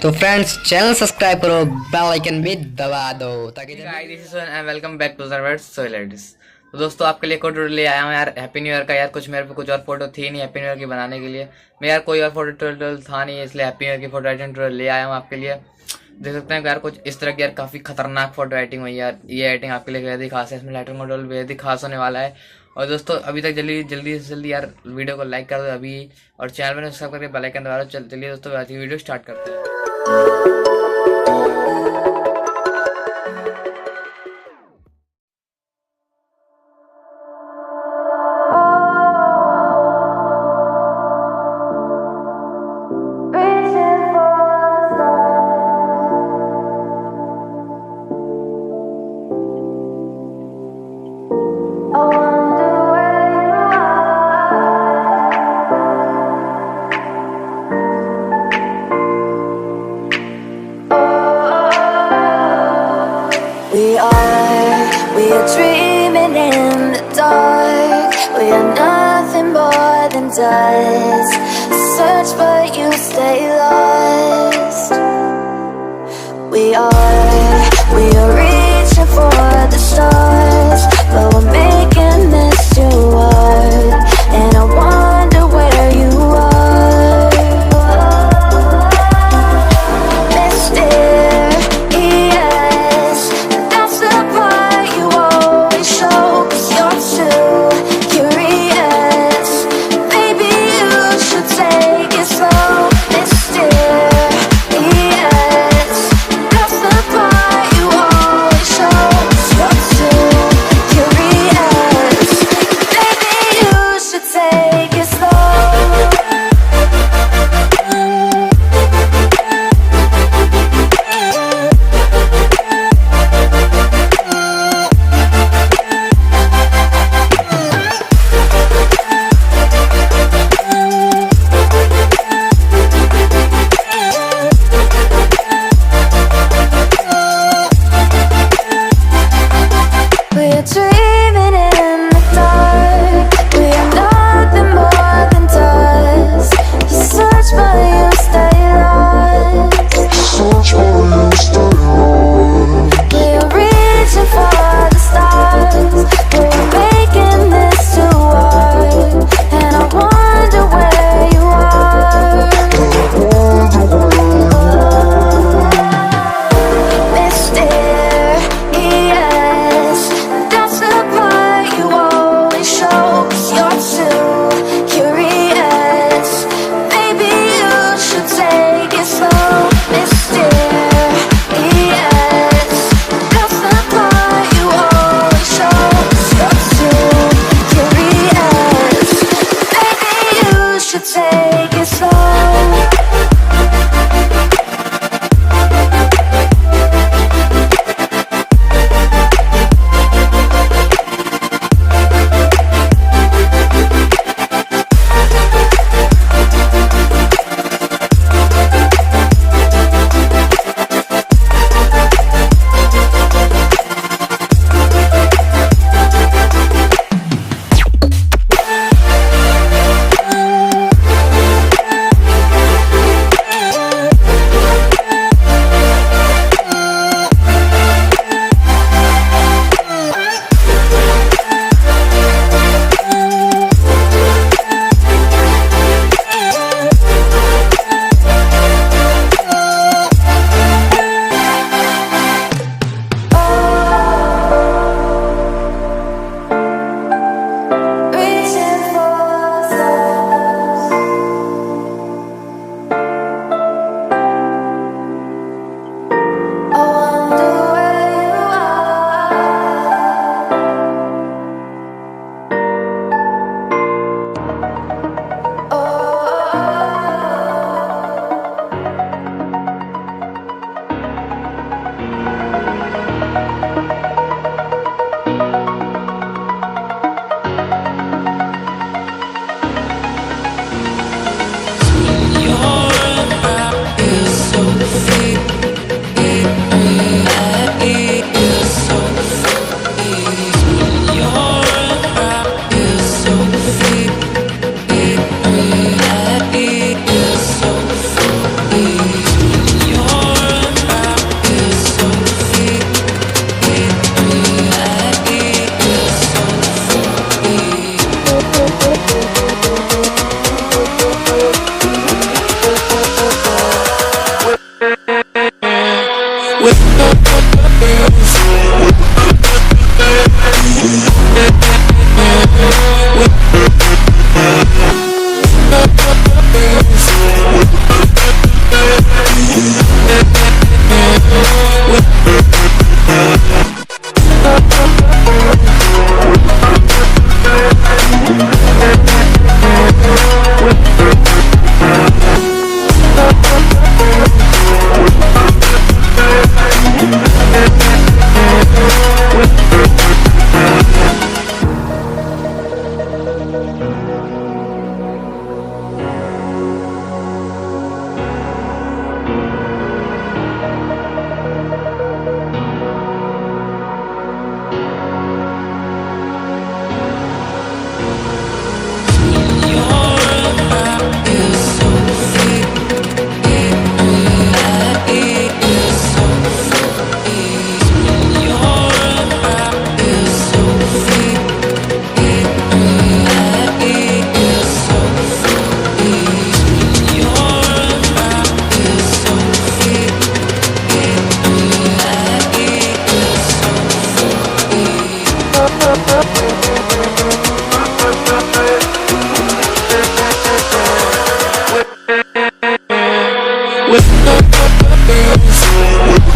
तो friends channel subscribe करो, bell icon भी दबा दो ताकि welcome back to Sohail edits. तो दोस्तों आपके लिए कोड ले आया हूँ यार हैप्पी न्यू ईयर का। यार कुछ मेरे पे कुछ और फोटो थी नहीं हैप्पी न्यू ईयर की बनाने के लिए। मैं यार कोई और फोटो ट्यूटोरियल था नहीं, इसलिए हैप्पी न्यू ईयर की फोटो एडिटिंग ट्यूटोरियल ले आया हूँ आपके लिए। देख सकते हैं यार कुछ इस तरह की यार काफ़ी खतरनाक फोटो एडिटिंग हुई यार। ये एडिटिंग आपके लिए बेहद ही खास है, इसमें लाइटिंग मॉडल बेहद ही खास होने वाला है। और दोस्तों अभी तक जल्दी जल्दी से जल्दी यार वीडियो को लाइक कर दो अभी, और चैनल में सब्सक्राइब करके बेल आइकन दबा दो। चलिए दोस्तों आज की वीडियो स्टार्ट करते हैं। We are dreaming in the dark. We are nothing more than dust. Search but you stay lost. We are reaching for the stars, but we're making this too hard. And I wonder where you are, mysterious. That's the part you always show, 'cause you're too curious. Maybe you should take it slow. With